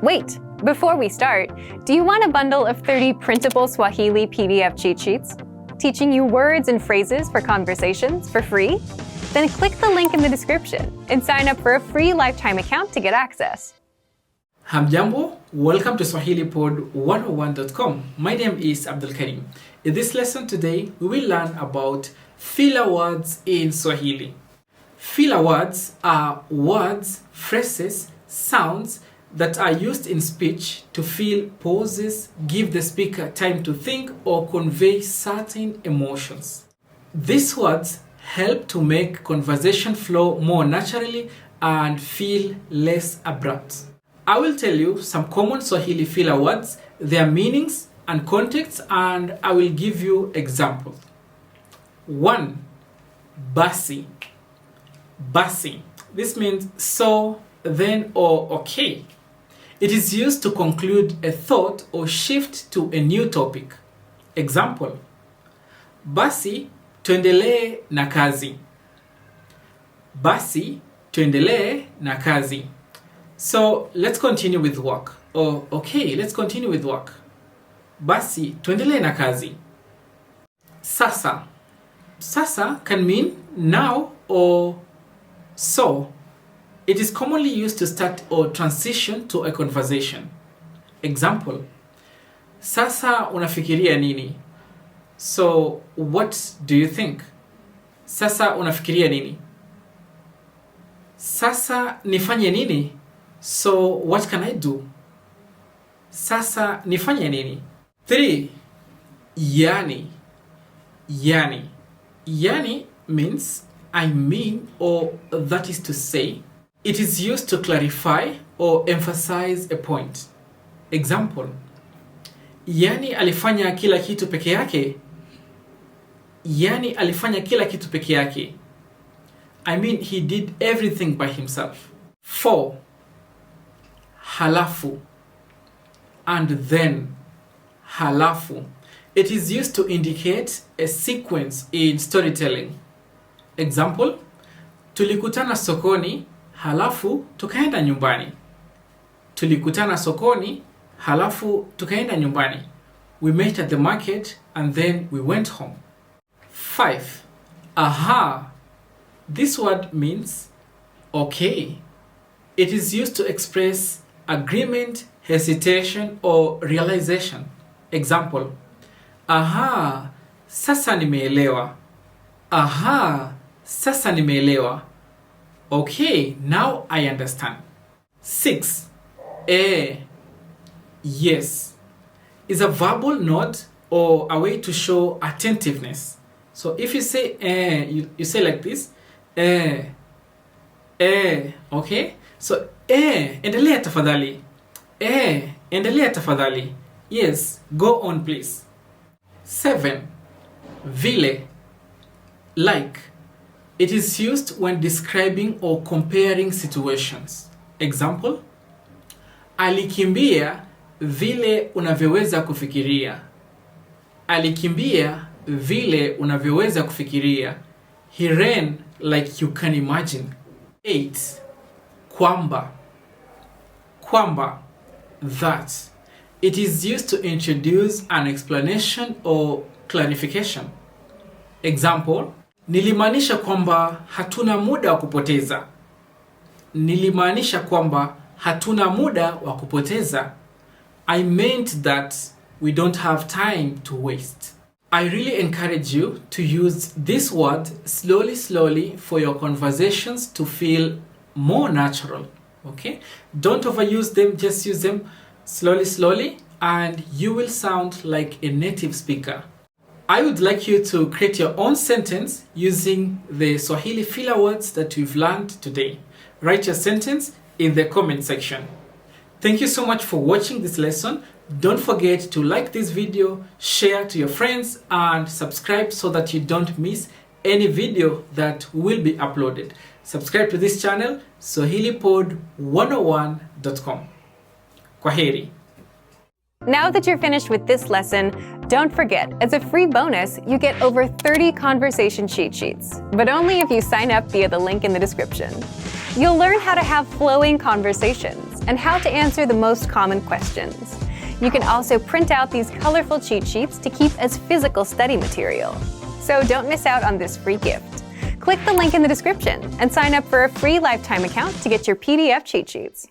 Wait, before we start, do you want a bundle of 30 printable Swahili PDF cheat sheets? Teaching you words and phrases for conversations for free? Then click the link in the description and sign up for a free lifetime account to get access. Hamjambo, welcome to SwahiliPod101.com. My name is Abdul Karim. In this lesson today, we will learn about filler words in Swahili. Filler words are words, phrases, sounds that are used in speech to fill pauses, give the speaker time to think, or convey certain emotions. These words help to make conversation flow more naturally and feel less abrupt. I will tell you some common Swahili filler words, their meanings and contexts, and I will give you examples. 1. Basi. Basi. This means so, then, or okay. It is used to conclude a thought or shift to a new topic. Example: Basi tuendelee na kazi. Basi tuendelee na kazi. So let's continue with work. Or okay, let's continue with work. Basi tuendelee na kazi. Sasa. Sasa can mean now or so. It is commonly used to start or transition to a conversation. Example: Sasa unafikiria nini? So, what do you think? Sasa unafikiria nini? Sasa nifanye nini? So, what can I do? Sasa nifanye nini? 3. Yaani. Yaani. Yaani means I mean, or that is to say. It is used to clarify or emphasize a point. Example: Yaani alifanya kila kitu peke yake. Yaani alifanya kila kitu peke yake. I mean, he did everything by himself. 4. Halafu. And then. Halafu. It is used to indicate a sequence in storytelling. Example: Tulikutana sokoni, halafu tukaenda nyumbani. Tulikutana sokoni, halafu tukaenda nyumbani. We met at the market and then we went home. 5. Aha. This word means okay. It is used to express agreement, hesitation, or realization. Example: Aha, sasa nimeelewa. Aha, sasa nimeelewa. Okay, now I understand. 6. Yes is a verbal nod or a way to show attentiveness. So if you say you say like this, okay? So endelea tafadhali. Endelea tafadhali. Yes, go on please. 7. Vile. Like. It is used when describing or comparing situations. Example: Alikimbia vile unavyoweza kufikiria. Alikimbia vile unavyoweza kufikiria. He ran like you can imagine. 8. Kwamba. Kwamba. That. It is used to introduce an explanation or clarification. Example: Nilimaanisha kwamba hatuna muda wa kupoteza. Nilimaanisha kwamba hatuna muda wa kupoteza. I meant that we don't have time to waste. I really encourage you to use this word slowly for your conversations to feel more natural. Okay? Don't overuse them, just use them slowly and you will sound like a native speaker. I would like you to create your own sentence using the Swahili filler words that we've learned today. Write your sentence in the comment section. Thank you so much for watching this lesson. Don't forget to like this video, share to your friends, and subscribe so that you don't miss any video that will be uploaded. Subscribe to this channel, SwahiliPod101.com. Kwaheri. Now that you're finished with this lesson, don't forget, as a free bonus, you get over 30 conversation cheat sheets, but only if you sign up via the link in the description. You'll learn how to have flowing conversations, and how to answer the most common questions. You can also print out these colorful cheat sheets to keep as physical study material. So don't miss out on this free gift. Click the link in the description and sign up for a free lifetime account to get your PDF cheat sheets.